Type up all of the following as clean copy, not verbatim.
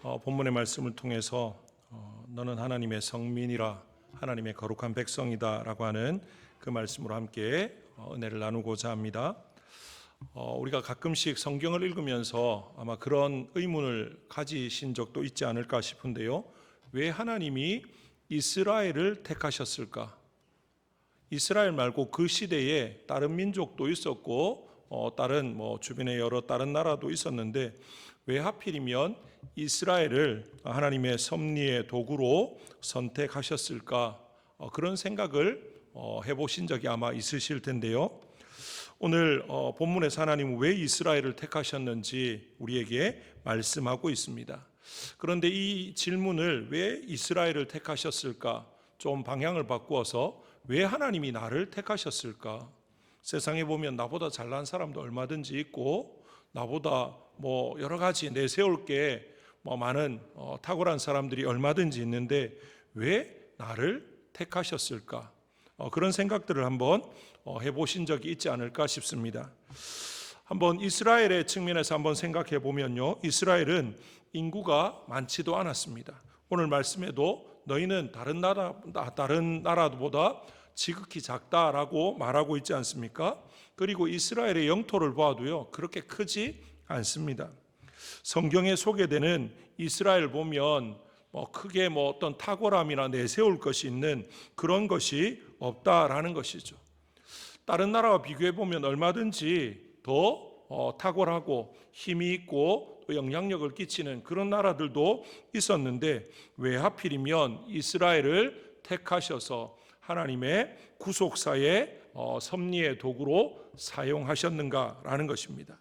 본문의 말씀을 통해서 너는 하나님의 성민이라 하나님의 거룩한 백성이다 라고 하는 그 말씀으로 함께 은혜를 나누고자 합니다. 우리가 가끔씩 성경을 읽으면서 아마 그런 의문을 가지신 적도 있지 않을까 싶은데요. 왜 하나님이 이스라엘을 택하셨을까? 이스라엘 말고 그 시대에 다른 민족도 있었고 다른 주변에 여러 다른 나라도 있었는데 왜 하필이면 이스라엘을 하나님의 섭리의 도구로 선택하셨을까? 그런 생각을 해보신 적이 아마 있으실 텐데요. 오늘 본문에서 하나님은 왜 이스라엘을 택하셨는지 우리에게 말씀하고 있습니다. 그런데 이 질문을 왜 이스라엘을 택하셨을까? 좀 방향을 바꾸어서 왜 하나님이 나를 택하셨을까? 세상에 보면 나보다 잘난 사람도 얼마든지 있고 나보다 여러 가지 내세울 게 많은 탁월한 사람들이 얼마든지 있는데 왜 나를 택하셨을까? 그런 생각들을 한번 해보신 적이 있지 않을까 싶습니다. 한번 이스라엘의 측면에서 한번 생각해 보면요, 이스라엘은 인구가 많지도 않았습니다. 오늘 말씀에도 너희는 다른 나라보다 지극히 작다라고 말하고 있지 않습니까? 그리고 이스라엘의 영토를 보아도요, 그렇게 크지 않습니다. 성경에 소개되는 이스라엘 보면 크게 어떤 탁월함이나 내세울 것이 있는 그런 것이 없다라는 것이죠. 다른 나라와 비교해 보면 얼마든지 더 탁월하고 힘이 있고 또 영향력을 끼치는 그런 나라들도 있었는데 왜 하필이면 이스라엘을 택하셔서 하나님의 구속사의 섭리의 도구로 사용하셨는가라는 것입니다.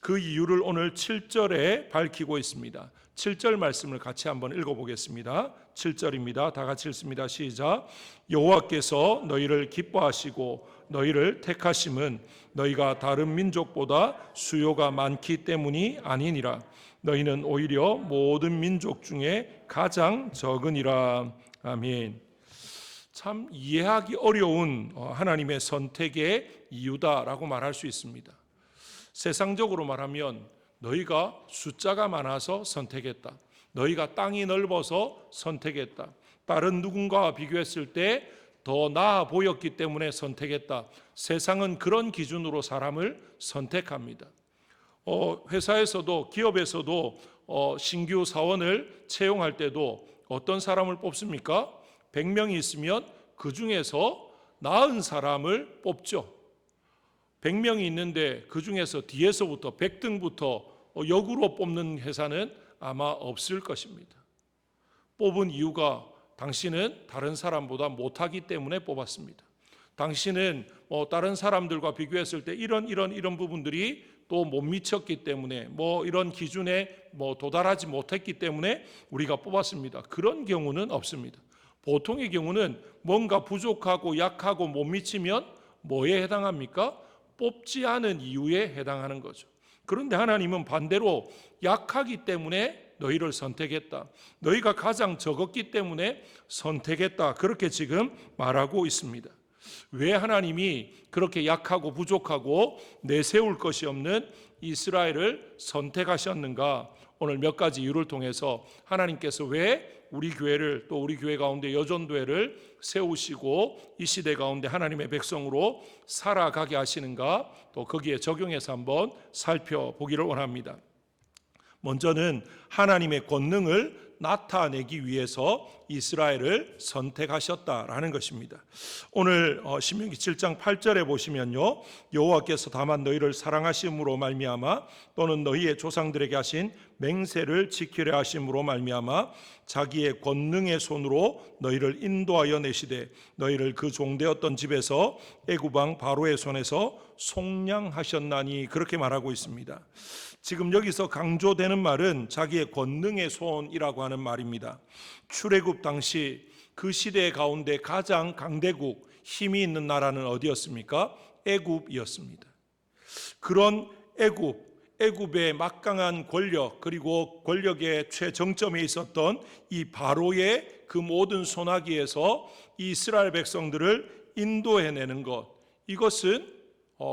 그 이유를 오늘 7절에 밝히고 있습니다. 7절 말씀을 같이 한번 읽어보겠습니다. 7절입니다. 다 같이 읽습니다. 시작. 여호와께서 너희를 기뻐하시고 너희를 택하심은 너희가 다른 민족보다 수요가 많기 때문이 아니니라. 너희는 오히려 모든 민족 중에 가장 적으니라. 아멘. 참 이해하기 어려운 하나님의 선택의 이유다라고 말할 수 있습니다. 세상적으로 말하면 너희가 숫자가 많아서 선택했다. 너희가 땅이 넓어서 선택했다. 다른 누군가와 비교했을 때 더 나아 보였기 때문에 선택했다. 세상은 그런 기준으로 사람을 선택합니다. 회사에서도 기업에서도 신규 사원을 채용할 때도 어떤 사람을 뽑습니까? 100명이 있으면 그 중에서 나은 사람을 뽑죠. 100명이 있는데 그 중에서 뒤에서부터 100등부터 역으로 뽑는 회사는 아마 없을 것입니다. 뽑은 이유가 당신은 다른 사람보다 못하기 때문에 뽑았습니다. 당신은 다른 사람들과 비교했을 때 이런 부분들이 또 못 미쳤기 때문에 이런 기준에 도달하지 못했기 때문에 우리가 뽑았습니다. 그런 경우는 없습니다. 보통의 경우는 뭔가 부족하고 약하고 못 미치면 뭐에 해당합니까? 뽑지 않은 이유에 해당하는 거죠. 그런데 하나님은 반대로 약하기 때문에 너희를 선택했다. 너희가 가장 적었기 때문에 선택했다. 그렇게 지금 말하고 있습니다. 왜 하나님이 그렇게 약하고 부족하고 내세울 것이 없는 이스라엘을 선택하셨는가? 오늘 몇 가지 이유를 통해서 하나님께서 왜 우리 교회를 또 우리 교회 가운데 여전도회를 세우시고 이 시대 가운데 하나님의 백성으로 살아가게 하시는가? 또 거기에 적용해서 한번 살펴보기를 원합니다. 먼저는 하나님의 권능을 나타내기 위해서 이스라엘을 선택하셨다라는 것입니다. 오늘 신명기 7장 8절에 보시면요, 여호와께서 다만 너희를 사랑하심으로 말미암아 또는 너희의 조상들에게 하신 맹세를 지키려 하심으로 말미암아 자기의 권능의 손으로 너희를 인도하여 내시되 너희를 그 종되었던 집에서 애굽 왕 바로의 손에서 속량하셨나니, 그렇게 말하고 있습니다. 지금 여기서 강조되는 말은 자기의 권능의 손이라고 하는 말입니다. 출애굽 당시 그 시대 가운데 가장 강대국, 힘이 있는 나라는 어디였습니까? 애굽이었습니다. 그런 애굽의 막강한 권력, 그리고 권력의 최정점에 있었던 이 바로의 그 모든 손아귀에서 이스라엘 백성들을 인도해내는 것, 이것은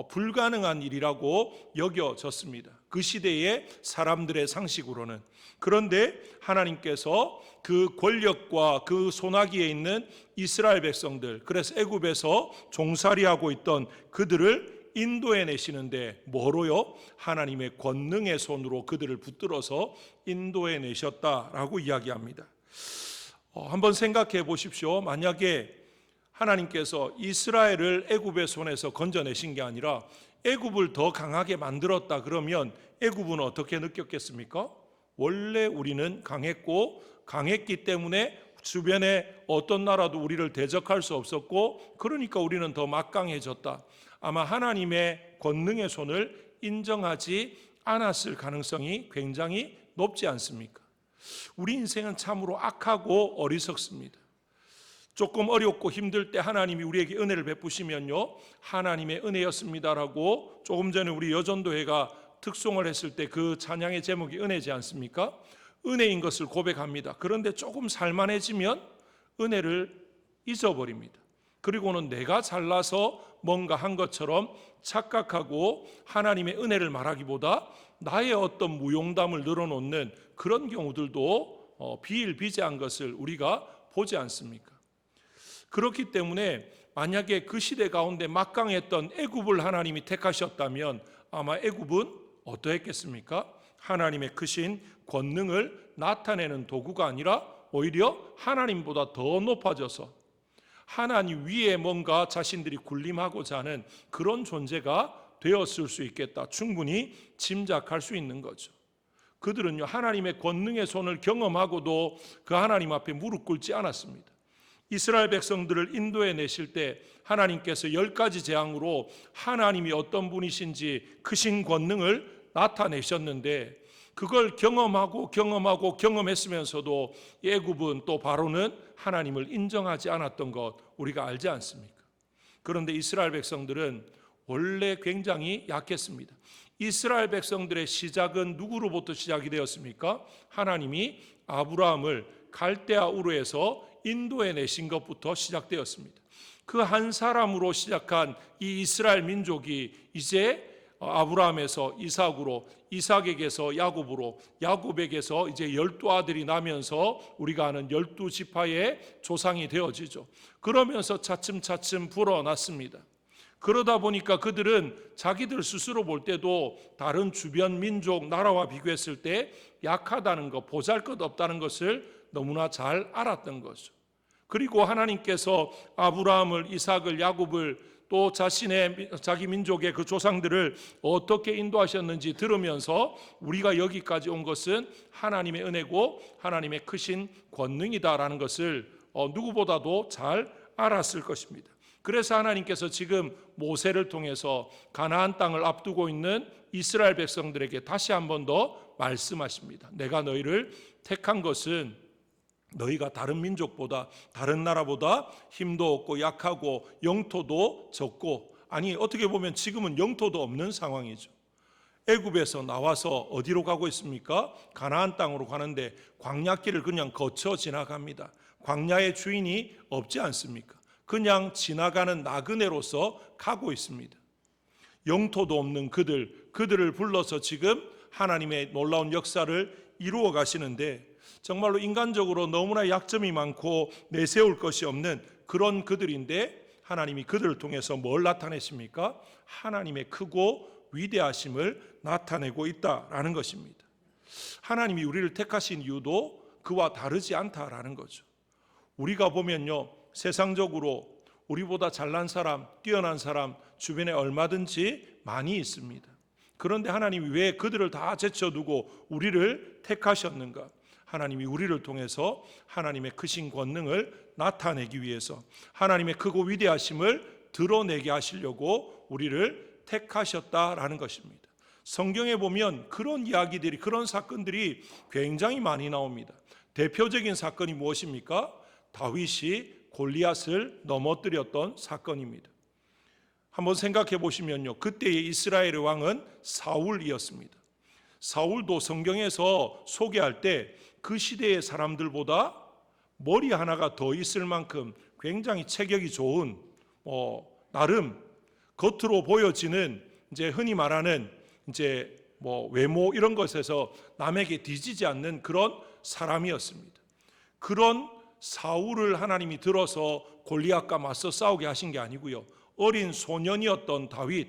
불가능한 일이라고 여겨졌습니다. 그 시대의 사람들의 상식으로는. 그런데 하나님께서 그 권력과 그 소나기에 있는 이스라엘 백성들, 그래서 애굽에서 종살이하고 있던 그들을 인도해 내시는데 뭐로요? 하나님의 권능의 손으로 그들을 붙들어서 인도해 내셨다라고 이야기합니다. 한번 생각해 보십시오. 만약에 하나님께서 이스라엘을 애굽의 손에서 건져내신 게 아니라 애굽을 더 강하게 만들었다 그러면 애굽은 어떻게 느꼈겠습니까? 원래 우리는 강했기 때문에 주변에 어떤 나라도 우리를 대적할 수 없었고, 그러니까 우리는 더 막강해졌다. 아마 하나님의 권능의 손을 인정하지 않았을 가능성이 굉장히 높지 않습니까? 우리 인생은 참으로 악하고 어리석습니다. 조금 어렵고 힘들 때 하나님이 우리에게 은혜를 베푸시면요, 하나님의 은혜였습니다라고 조금 전에 우리 여전도회가 특송을 했을 때 그 찬양의 제목이 은혜지 않습니까? 은혜인 것을 고백합니다. 그런데 조금 살만해지면 은혜를 잊어버립니다. 그리고는 내가 잘나서 뭔가 한 것처럼 착각하고 하나님의 은혜를 말하기보다 나의 어떤 무용담을 늘어놓는 그런 경우들도 비일비재한 것을 우리가 보지 않습니까? 그렇기 때문에 만약에 그 시대 가운데 막강했던 애굽을 하나님이 택하셨다면 아마 애굽은 어떠했겠습니까? 하나님의 크신 권능을 나타내는 도구가 아니라 오히려 하나님보다 더 높아져서 하나님 위에 뭔가 자신들이 군림하고자 하는 그런 존재가 되었을 수 있겠다, 충분히 짐작할 수 있는 거죠. 그들은요, 하나님의 권능의 손을 경험하고도 그 하나님 앞에 무릎 꿇지 않았습니다. 이스라엘 백성들을 인도해 내실 때 하나님께서 10가지 재앙으로 하나님이 어떤 분이신지 크신 권능을 나타내셨는데, 그걸 경험했으면서도 애굽은 또 바로는 하나님을 인정하지 않았던 것 우리가 알지 않습니까? 그런데 이스라엘 백성들은 원래 굉장히 약했습니다. 이스라엘 백성들의 시작은 누구로부터 시작이 되었습니까? 하나님이 아브라함을 갈대아 우르에서 인도해 내신 것부터 시작되었습니다. 그 한 사람으로 시작한 이 이스라엘 민족이 이제 아브라함에서 이삭으로, 이삭에게서 야곱으로, 야곱에게서 이제 12아들이 나면서 우리가 아는 12지파의 조상이 되어지죠. 그러면서 차츰차츰 불어났습니다. 그러다 보니까 그들은 자기들 스스로 볼 때도 다른 주변 민족, 나라와 비교했을 때 약하다는 것, 보잘것없다는 것을 너무나 잘 알았던 거죠. 그리고 하나님께서 아브라함을, 이삭을, 야곱을 또 자기 민족의 그 조상들을 어떻게 인도하셨는지 들으면서 우리가 여기까지 온 것은 하나님의 은혜고 하나님의 크신 권능이다라는 것을 누구보다도 잘 알았을 것입니다. 그래서 하나님께서 지금 모세를 통해서 가나안 땅을 앞두고 있는 이스라엘 백성들에게 다시 한 번 더 말씀하십니다. 내가 너희를 택한 것은 너희가 다른 민족보다, 다른 나라보다 힘도 없고 약하고 영토도 적고, 아니 어떻게 보면 지금은 영토도 없는 상황이죠. 애굽에서 나와서 어디로 가고 있습니까? 가나안 땅으로 가는데 광야길을 그냥 거쳐 지나갑니다. 광야의 주인이 없지 않습니까? 그냥 지나가는 나그네로서 가고 있습니다. 영토도 없는 그들을 불러서 지금 하나님의 놀라운 역사를 이루어 가시는데, 정말로 인간적으로 너무나 약점이 많고 내세울 것이 없는 그런 그들인데 하나님이 그들을 통해서 뭘 나타내십니까? 하나님의 크고 위대하심을 나타내고 있다라는 것입니다. 하나님이 우리를 택하신 이유도 그와 다르지 않다라는 거죠. 우리가 보면요, 세상적으로 우리보다 잘난 사람, 뛰어난 사람 주변에 얼마든지 많이 있습니다. 그런데 하나님이 왜 그들을 다 제쳐두고 우리를 택하셨는가? 하나님이 우리를 통해서 하나님의 크신 권능을 나타내기 위해서, 하나님의 크고 위대하심을 드러내게 하시려고 우리를 택하셨다라는 것입니다. 성경에 보면 그런 이야기들이, 그런 사건들이 굉장히 많이 나옵니다. 대표적인 사건이 무엇입니까? 다윗이 골리앗을 넘어뜨렸던 사건입니다. 한번 생각해 보시면요, 그때의 이스라엘의 왕은 사울이었습니다. 사울도 성경에서 소개할 때 그 시대의 사람들보다 머리 하나가 더 있을 만큼 굉장히 체격이 좋은, 나름 겉으로 보여지는 이제 흔히 말하는 이제 뭐 외모 이런 것에서 남에게 뒤지지 않는 그런 사람이었습니다. 그런 사울을 하나님이 들어서 골리앗과 맞서 싸우게 하신 게 아니고요, 어린 소년이었던 다윗,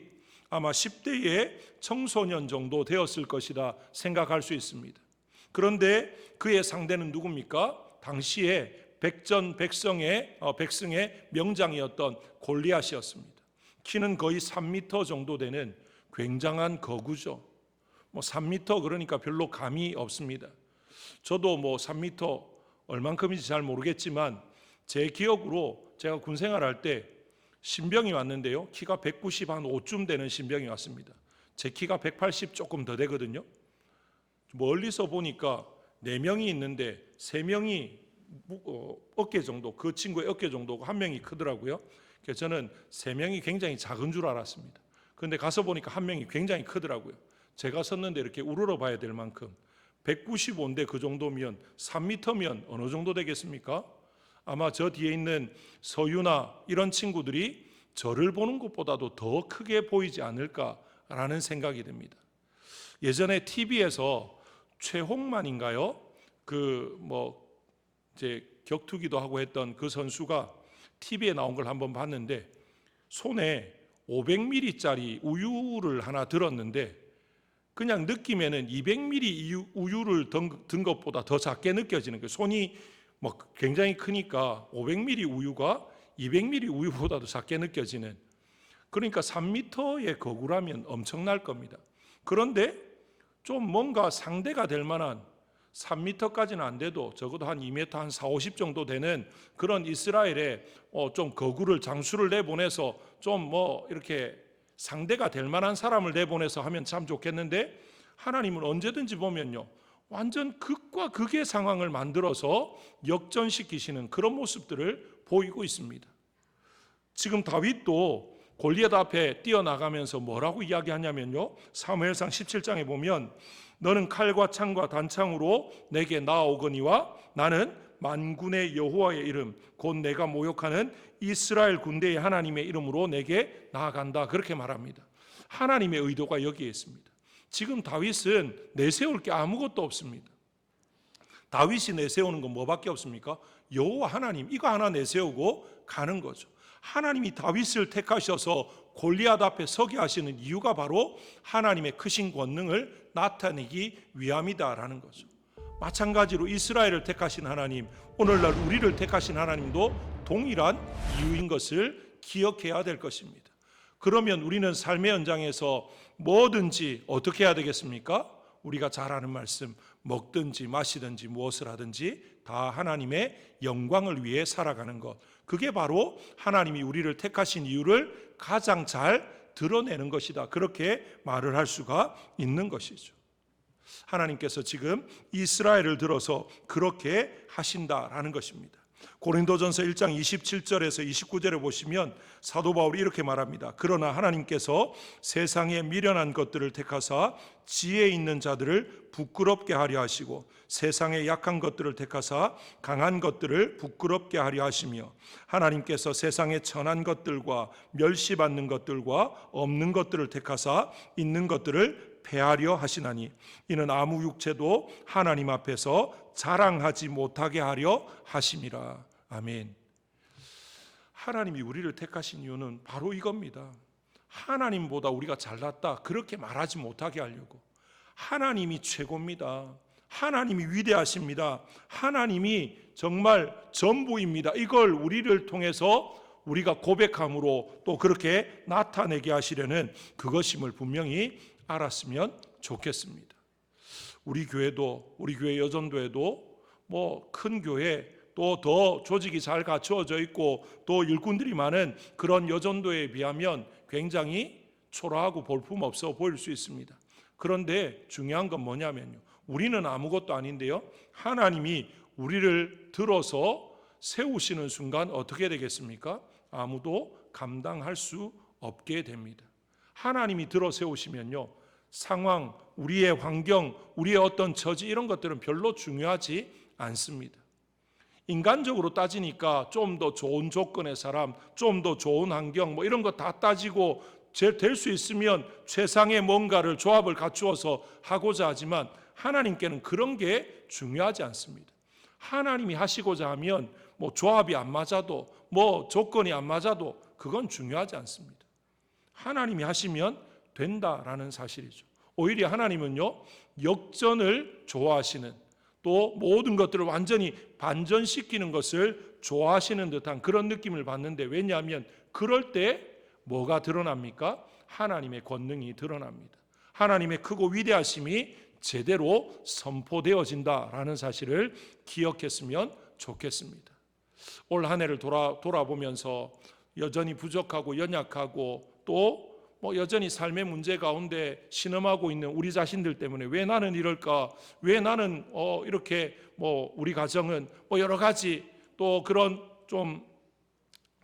아마 10대의 청소년 정도 되었을 것이라 생각할 수 있습니다. 그런데 그의 상대는 누굽니까? 당시에 백성의 명장이었던 골리앗이었습니다. 키는 거의 3m 정도 되는 굉장한 거구죠. 3m 그러니까 별로 감이 없습니다. 저도 3m 얼만큼인지 잘 모르겠지만 제 기억으로 제가 군 생활할 때 신병이 왔는데요, 키가 190 한 5쯤 되는 신병이 왔습니다. 제 키가 180 조금 더 되거든요. 멀리서 보니까 4명이 있는데 3명이 어깨 정도, 그 친구의 어깨 정도고 1명이 크더라고요. 그래서 저는 3명이 굉장히 작은 줄 알았습니다. 그런데 가서 보니까 1명이 굉장히 크더라고요. 제가 섰는데 이렇게 우러러 봐야 될 만큼 195인데 그 정도면 3m면 어느 정도 되겠습니까? 아마 저 뒤에 있는 서유나 이런 친구들이 저를 보는 것보다도 더 크게 보이지 않을까라는 생각이 듭니다. 예전에 TV에서 최홍만인가요? 이제 격투기도 하고 했던 그 선수가 TV에 나온 걸 한번 봤는데 손에 500ml짜리 우유를 하나 들었는데 그냥 느낌에는 200ml 우유를 든 것보다 더 작게 느껴지는 거예요. 손이 굉장히 크니까 500ml 우유가 200ml 우유보다도 작게 느껴지는, 그러니까 3m의 거구라면 엄청날 겁니다. 그런데 좀 뭔가 상대가 될 만한 3m까지는 안 돼도 적어도 한 2m 한 40, 50 정도 되는 그런 이스라엘에 좀 거구를 장수를 내보내서 좀 이렇게 상대가 될 만한 사람을 내보내서 하면 참 좋겠는데, 하나님은 언제든지 보면요 완전 극과 극의 상황을 만들어서 역전시키시는 그런 모습들을 보이고 있습니다. 지금 다윗도 골리앗 앞에 뛰어나가면서 뭐라고 이야기하냐면요, 사무엘상 17장에 보면 너는 칼과 창과 단창으로 내게 나아오거니와 나는 만군의 여호와의 이름 곧 내가 모욕하는 이스라엘 군대의 하나님의 이름으로 내게 나아간다, 그렇게 말합니다. 하나님의 의도가 여기에 있습니다. 지금 다윗은 내세울 게 아무것도 없습니다. 다윗이 내세우는 건 뭐밖에 없습니까? 여호와 하나님 이거 하나 내세우고 가는 거죠. 하나님이 다윗을 택하셔서 골리앗 앞에 서게 하시는 이유가 바로 하나님의 크신 권능을 나타내기 위함이다라는 거죠. 마찬가지로 이스라엘을 택하신 하나님, 오늘날 우리를 택하신 하나님도 동일한 이유인 것을 기억해야 될 것입니다. 그러면 우리는 삶의 현장에서 뭐든지 어떻게 해야 되겠습니까? 우리가 잘 아는 말씀, 먹든지 마시든지 무엇을 하든지 다 하나님의 영광을 위해 살아가는 것, 그게 바로 하나님이 우리를 택하신 이유를 가장 잘 드러내는 것이다, 그렇게 말을 할 수가 있는 것이죠. 하나님께서 지금 이스라엘을 들어서 그렇게 하신다라는 것입니다. 고린도전서 1장 27절에서 29절에 보시면 사도 바울이 이렇게 말합니다. 그러나 하나님께서 세상에 미련한 것들을 택하사 지혜 있는 자들을 부끄럽게 하려 하시고 세상에 약한 것들을 택하사 강한 것들을 부끄럽게 하려 하시며 하나님께서 세상에 천한 것들과 멸시받는 것들과 없는 것들을 택하사 있는 것들을 패하려 하시나니 이는 아무 육체도 하나님 앞에서 자랑하지 못하게 하려 하심이라. 아멘. 하나님이 우리를 택하신 이유는 바로 이겁니다. 하나님보다 우리가 잘났다 그렇게 말하지 못하게 하려고. 하나님이 최고입니다. 하나님이 위대하십니다. 하나님이 정말 전부입니다. 이걸 우리를 통해서 우리가 고백함으로 또 그렇게 나타내게 하시려는 그것임을 분명히 알았으면 좋겠습니다. 우리 교회도, 우리 교회 여전도에도 큰 교회 또 더 조직이 잘 갖추어져 있고 또 일꾼들이 많은 그런 여전도에 비하면 굉장히 초라하고 볼품없어 보일 수 있습니다. 그런데 중요한 건 뭐냐면요, 우리는 아무것도 아닌데요, 하나님이 우리를 들어서 세우시는 순간 어떻게 되겠습니까? 아무도 감당할 수 없게 됩니다. 하나님이 들어 세우시면요, 상황, 우리의 환경, 우리의 어떤 처지 이런 것들은 별로 중요하지 않습니다. 인간적으로 따지니까 좀 더 좋은 조건의 사람, 좀 더 좋은 환경 이런 거 다 따지고 될 수 있으면 최상의 뭔가를 조합을 갖추어서 하고자 하지만 하나님께는 그런 게 중요하지 않습니다. 하나님이 하시고자 하면 뭐 조합이 안 맞아도 뭐 조건이 안 맞아도 그건 중요하지 않습니다. 하나님이 하시면 된다라는 사실이죠. 오히려 하나님은요, 역전을 좋아하시는, 또 모든 것들을 완전히 반전시키는 것을 좋아하시는 듯한 그런 느낌을 받는데, 왜냐하면 그럴 때 뭐가 드러납니까? 하나님의 권능이 드러납니다. 하나님의 크고 위대하심이 제대로 선포되어진다라는 사실을 기억했으면 좋겠습니다. 올 한 해를 돌아보면서 여전히 부족하고 연약하고 또 여전히 삶의 문제 가운데 신음하고 있는 우리 자신들 때문에 왜 나는 이럴까? 왜 나는 이렇게 우리 가정은 여러 가지 또 그런 좀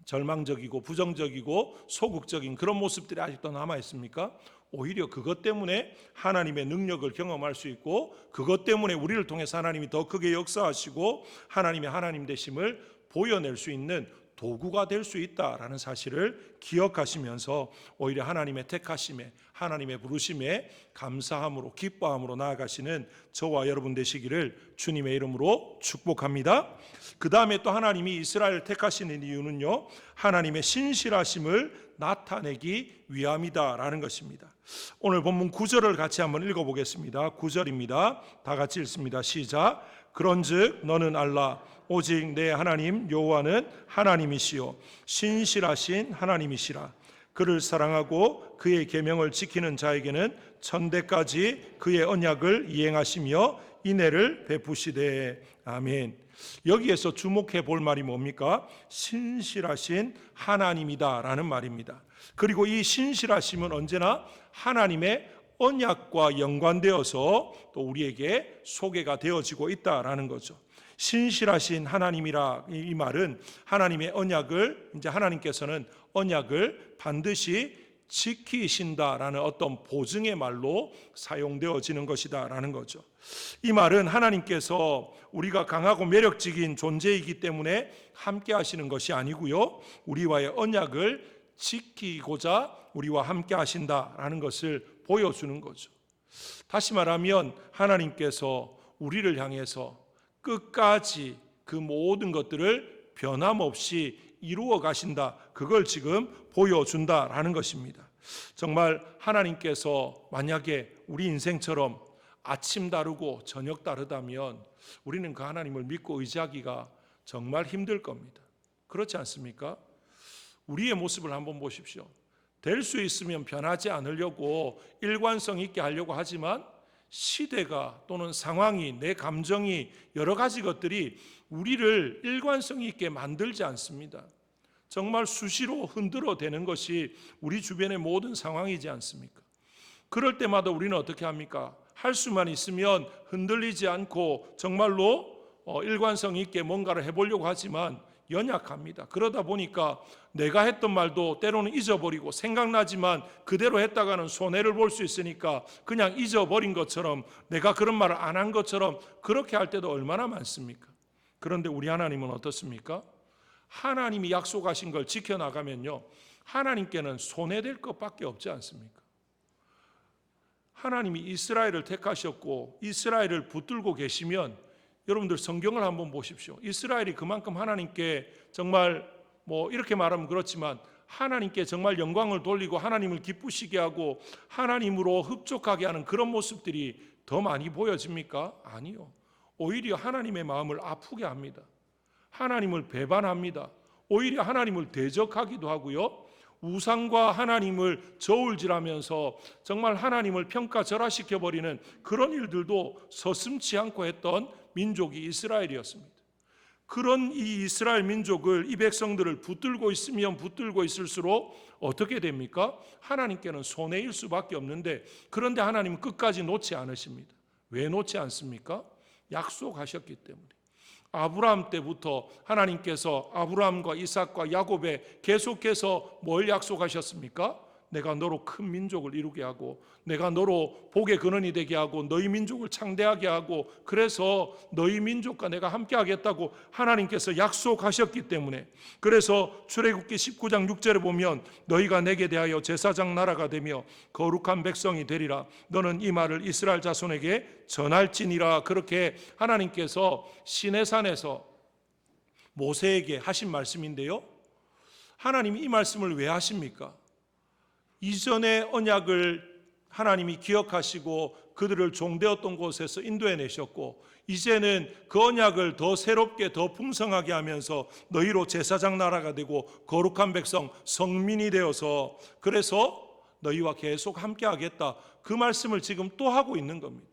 절망적이고 부정적이고 소극적인 그런 모습들이 아직도 남아 있습니까? 오히려 그것 때문에 하나님의 능력을 경험할 수 있고, 그것 때문에 우리를 통해서 하나님이 더 크게 역사하시고 하나님의 하나님 되심을 보여낼 수 있는 도구가 될 수 있다라는 사실을 기억하시면서 오히려 하나님의 택하심에, 하나님의 부르심에 감사함으로 기뻐함으로 나아가시는 저와 여러분 되시기를 주님의 이름으로 축복합니다. 그 다음에 또 하나님이 이스라엘을 택하시는 이유는요, 하나님의 신실하심을 나타내기 위함이다라는 것입니다. 오늘 본문 9절을 같이 한번 읽어보겠습니다. 9절입니다. 다 같이 읽습니다. 시작. 그런즉 너는 알라, 오직 내 하나님 여호와는 하나님이시요 신실하신 하나님이시라. 그를 사랑하고 그의 계명을 지키는 자에게는 천대까지 그의 언약을 이행하시며 인애를 베푸시되. 아멘. 여기에서 주목해 볼 말이 뭡니까? 신실하신 하나님이다라는 말입니다. 그리고 이 신실하심은 언제나 하나님의 언약과 연관되어서 또 우리에게 소개가 되어지고 있다라는 거죠. 신실하신 하나님이라, 이 말은 하나님의 언약을, 이제 하나님께서는 언약을 반드시 지키신다라는 어떤 보증의 말로 사용되어지는 것이다라는 거죠. 이 말은 하나님께서 우리가 강하고 매력적인 존재이기 때문에 함께 하시는 것이 아니고요, 우리와의 언약을 지키고자 우리와 함께 하신다라는 것을 보여주는 거죠. 다시 말하면 하나님께서 우리를 향해서 끝까지 그 모든 것들을 변함없이 이루어 가신다, 그걸 지금 보여준다라는 것입니다. 정말 하나님께서 만약에 우리 인생처럼 아침 다르고 저녁 다르다면 우리는 그 하나님을 믿고 의지하기가 정말 힘들 겁니다. 그렇지 않습니까? 우리의 모습을 한번 보십시오. 될 수 있으면 변하지 않으려고 일관성 있게 하려고 하지만 시대가 또는 상황이, 내 감정이, 여러 가지 것들이 우리를 일관성 있게 만들지 않습니다. 정말 수시로 흔들어대는 것이 우리 주변의 모든 상황이지 않습니까? 그럴 때마다 우리는 어떻게 합니까? 할 수만 있으면 흔들리지 않고 정말로 일관성 있게 뭔가를 해보려고 하지만 연약합니다. 그러다 보니까 내가 했던 말도 때로는 잊어버리고, 생각나지만 그대로 했다가는 손해를 볼 수 있으니까 그냥 잊어버린 것처럼, 내가 그런 말을 안 한 것처럼 그렇게 할 때도 얼마나 많습니까? 그런데 우리 하나님은 어떻습니까? 하나님이 약속하신 걸 지켜나가면요, 하나님께는 손해될 것밖에 없지 않습니까? 하나님이 이스라엘을 택하셨고 이스라엘을 붙들고 계시면, 여러분들 성경을 한번 보십시오. 이스라엘이 그만큼 하나님께 정말 이렇게 말하면 그렇지만 하나님께 정말 영광을 돌리고 하나님을 기쁘시게 하고 하나님으로 흡족하게 하는 그런 모습들이 더 많이 보여집니까? 아니요. 오히려 하나님의 마음을 아프게 합니다. 하나님을 배반합니다. 오히려 하나님을 대적하기도 하고요, 우상과 하나님을 저울질하면서 정말 하나님을 평가절하시켜버리는 그런 일들도 서슴지 않고 했던 민족이 이스라엘이었습니다. 그런 이 이스라엘 민족을, 이 백성들을 붙들고 있으면 붙들고 있을수록 어떻게 됩니까? 하나님께는 손해일 수밖에 없는데, 그런데 하나님은 끝까지 놓지 않으십니다. 왜 놓지 않습니까? 약속하셨기 때문에. 아브라함 때부터 하나님께서 아브라함과 이삭과 야곱에 계속해서 뭘 약속하셨습니까? 내가 너로 큰 민족을 이루게 하고 내가 너로 복의 근원이 되게 하고 너희 민족을 창대하게 하고 그래서 너희 민족과 내가 함께 하겠다고 하나님께서 약속하셨기 때문에, 그래서 출애굽기 19장 6절에 보면 너희가 내게 대하여 제사장 나라가 되며 거룩한 백성이 되리라. 너는 이 말을 이스라엘 자손에게 전할지니라. 그렇게 하나님께서 시내산에서 모세에게 하신 말씀인데요, 하나님이 이 말씀을 왜 하십니까? 이전의 언약을 하나님이 기억하시고 그들을 종되었던 곳에서 인도해 내셨고, 이제는 그 언약을 더 새롭게 더 풍성하게 하면서 너희로 제사장 나라가 되고 거룩한 백성 성민이 되어서 그래서 너희와 계속 함께 하겠다, 그 말씀을 지금 또 하고 있는 겁니다.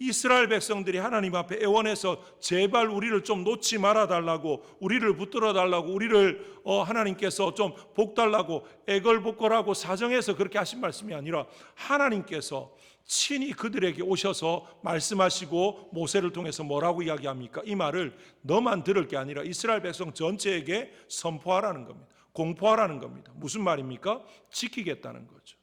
이스라엘 백성들이 하나님 앞에 애원해서 제발 우리를 좀 놓지 말아 달라고, 우리를 붙들어 달라고, 우리를 하나님께서 좀 복 달라고 애걸복걸하고 사정해서 그렇게 하신 말씀이 아니라 하나님께서 친히 그들에게 오셔서 말씀하시고 모세를 통해서 뭐라고 이야기합니까? 이 말을 너만 들을 게 아니라 이스라엘 백성 전체에게 선포하라는 겁니다. 공포하라는 겁니다. 무슨 말입니까? 지키겠다는 거죠.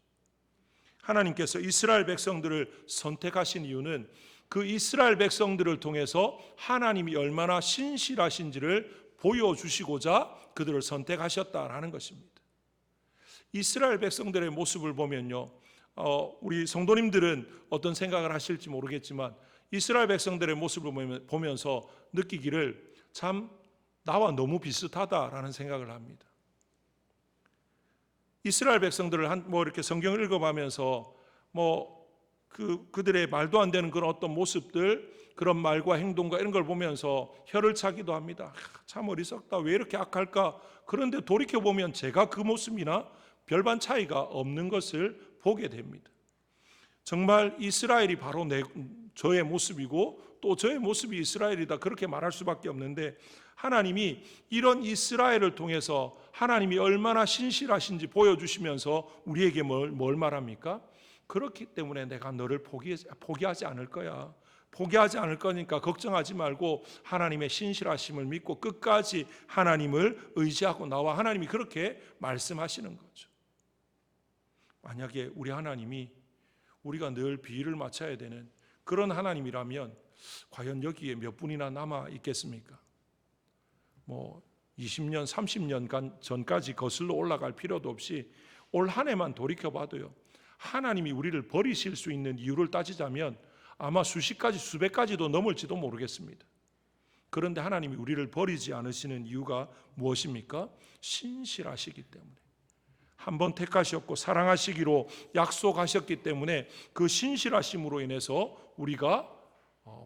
하나님께서 이스라엘 백성들을 선택하신 이유는 그 이스라엘 백성들을 통해서 하나님이 얼마나 신실하신지를 보여주시고자 그들을 선택하셨다라는 것입니다. 이스라엘 백성들의 모습을 보면요, 우리 성도님들은 어떤 생각을 하실지 모르겠지만 이스라엘 백성들의 모습을 보면서 느끼기를 참 나와 너무 비슷하다라는 생각을 합니다. 이스라엘 백성들을 이렇게 성경을 읽어가면서 그들의 말도 안 되는 그런 어떤 모습들, 그런 말과 행동과 이런 걸 보면서 혀를 차기도 합니다. 참 어리석다, 왜 이렇게 악할까? 그런데 돌이켜 보면 제가 그 모습이나 별반 차이가 없는 것을 보게 됩니다. 정말 이스라엘이 바로 저의 모습이고 또 저의 모습이 이스라엘이다, 그렇게 말할 수밖에 없는데, 하나님이 이런 이스라엘을 통해서 하나님이 얼마나 신실하신지 보여주시면서 우리에게 뭘 말합니까? 그렇기 때문에 내가 너를 포기하지 않을 거야. 포기하지 않을 거니까 걱정하지 말고 하나님의 신실하심을 믿고 끝까지 하나님을 의지하고 나와. 하나님이 그렇게 말씀하시는 거죠. 만약에 우리 하나님이 우리가 늘 비위를 맞춰야 되는 그런 하나님이라면 과연 여기에 몇 분이나 남아 있겠습니까? 20년, 30년 전까지 거슬러 올라갈 필요도 없이 올 한 해만 돌이켜봐도요, 하나님이 우리를 버리실 수 있는 이유를 따지자면 아마 수십 가지, 수백 가지도 넘을지도 모르겠습니다. 그런데 하나님이 우리를 버리지 않으시는 이유가 무엇입니까? 신실하시기 때문에. 한번 택하셨고 사랑하시기로 약속하셨기 때문에 그 신실하심으로 인해서 우리가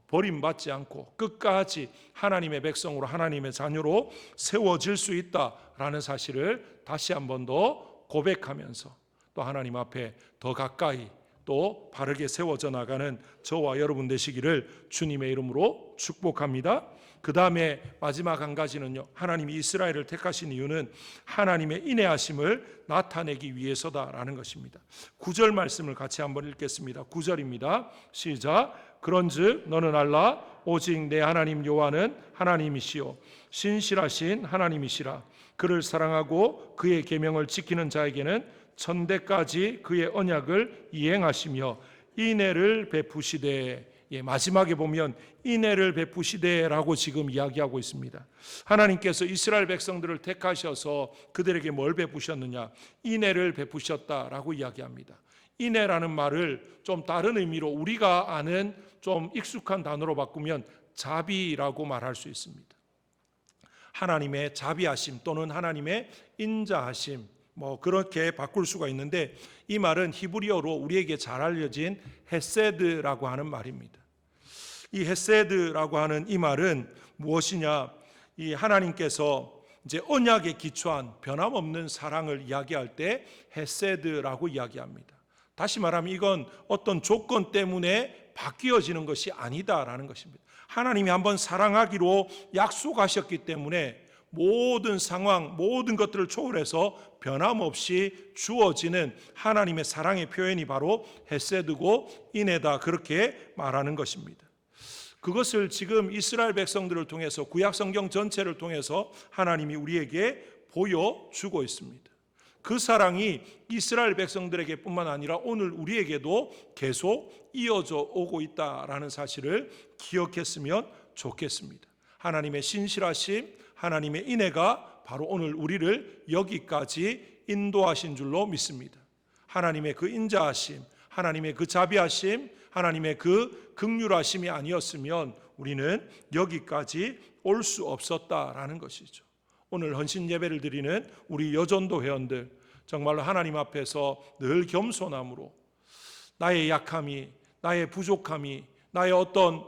버림받지 않고 끝까지 하나님의 백성으로, 하나님의 자녀로 세워질 수 있다라는 사실을 다시 한 번 더 고백하면서 또 하나님 앞에 더 가까이 또 바르게 세워져 나가는 저와 여러분 되시기를 주님의 이름으로 축복합니다. 그 다음에 마지막 한 가지는요, 하나님이 이스라엘을 택하신 이유는 하나님의 인내하심을 나타내기 위해서다라는 것입니다. 9절 말씀을 같이 한번 읽겠습니다. 9절입니다. 시작. 그런즉 너는 알라, 오직 내 하나님 여호와는 하나님이시요 신실하신 하나님이시라. 그를 사랑하고 그의 계명을 지키는 자에게는 천대까지 그의 언약을 이행하시며 인애를 베푸시되, 마지막에 보면 인애를 베푸시되라고 지금 이야기하고 있습니다. 하나님께서 이스라엘 백성들을 택하셔서 그들에게 뭘 베푸셨느냐? 인애를 베푸셨다라고 이야기합니다. 인애라는 말을 좀 다른 의미로 우리가 아는 좀 익숙한 단어로 바꾸면 자비라고 말할 수 있습니다. 하나님의 자비하심 또는 하나님의 인자하심, 그렇게 바꿀 수가 있는데, 이 말은 히브리어로 우리에게 잘 알려진 헤세드라고 하는 말입니다. 이 헤세드라고 하는 이 말은 무엇이냐? 이 하나님께서 이제 언약에 기초한 변함없는 사랑을 이야기할 때 헤세드라고 이야기합니다. 다시 말하면 이건 어떤 조건 때문에 바뀌어지는 것이 아니다라는 것입니다. 하나님이 한번 사랑하기로 약속하셨기 때문에 모든 상황, 모든 것들을 초월해서 변함없이 주어지는 하나님의 사랑의 표현이 바로 헤세드고 인애다, 그렇게 말하는 것입니다. 그것을 지금 이스라엘 백성들을 통해서, 구약 성경 전체를 통해서 하나님이 우리에게 보여주고 있습니다. 그 사랑이 이스라엘 백성들에게 뿐만 아니라 오늘 우리에게도 계속 이어져 오고 있다라는 사실을 기억했으면 좋겠습니다. 하나님의 신실하심, 하나님의 인애가 바로 오늘 우리를 여기까지 인도하신 줄로 믿습니다. 하나님의 그 인자하심, 하나님의 그 자비하심, 하나님의 그 긍휼하심이 아니었으면 우리는 여기까지 올 수 없었다라는 것이죠. 오늘 헌신 예배를 드리는 우리 여전도 회원들, 정말로 하나님 앞에서 늘 겸손함으로 나의 약함이, 나의 부족함이, 나의 어떤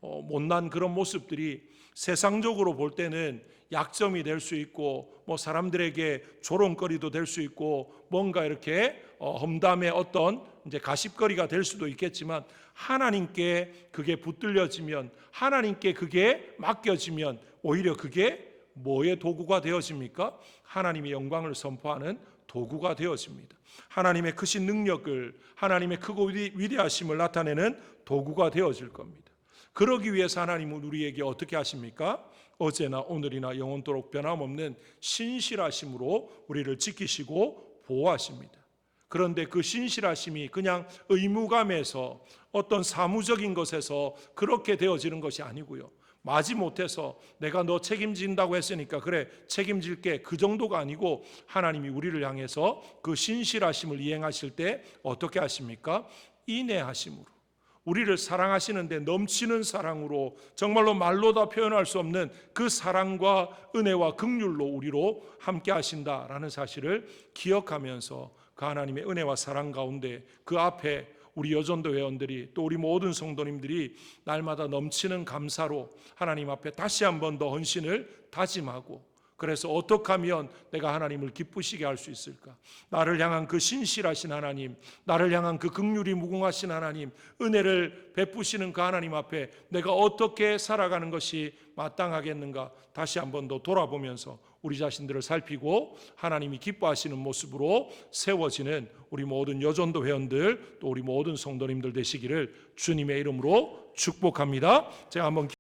못난 그런 모습들이 세상적으로 볼 때는 약점이 될 수 있고, 사람들에게 조롱거리도 될 수 있고, 뭔가 이렇게 험담의 어떤 이제 가십거리가 될 수도 있겠지만, 하나님께 그게 붙들려지면, 하나님께 그게 맡겨지면 오히려 그게 뭐의 도구가 되어집니까? 하나님의 영광을 선포하는 도구가 되어집니다. 하나님의 크신 능력을, 하나님의 크고 위대하심을 나타내는 도구가 되어질 겁니다. 그러기 위해서 하나님은 우리에게 어떻게 하십니까? 어제나 오늘이나 영원토록 변함없는 신실하심으로 우리를 지키시고 보호하십니다. 그런데 그 신실하심이 그냥 의무감에서 어떤 사무적인 것에서 그렇게 되어지는 것이 아니고요. 마지못해서 내가 너 책임진다고 했으니까 그래 책임질게, 그 정도가 아니고 하나님이 우리를 향해서 그 신실하심을 이행하실 때 어떻게 하십니까? 인애하심으로, 우리를 사랑하시는데 넘치는 사랑으로, 정말로 말로 다 표현할 수 없는 그 사랑과 은혜와 긍휼로 우리로 함께 하신다라는 사실을 기억하면서 그 하나님의 은혜와 사랑 가운데 그 앞에 우리 여전도 회원들이, 또 우리 모든 성도님들이 날마다 넘치는 감사로 하나님 앞에 다시 한 번 더 헌신을 다짐하고, 그래서 어떻게 하면 내가 하나님을 기쁘시게 할 수 있을까? 나를 향한 그 신실하신 하나님, 나를 향한 그 긍휼이 무궁하신 하나님, 은혜를 베푸시는 그 하나님 앞에 내가 어떻게 살아가는 것이 마땅하겠는가? 다시 한 번 더 돌아보면서 우리 자신들을 살피고 하나님이 기뻐하시는 모습으로 세워지는 우리 모든 여전도 회원들, 또 우리 모든 성도님들 되시기를 주님의 이름으로 축복합니다. 제가 한번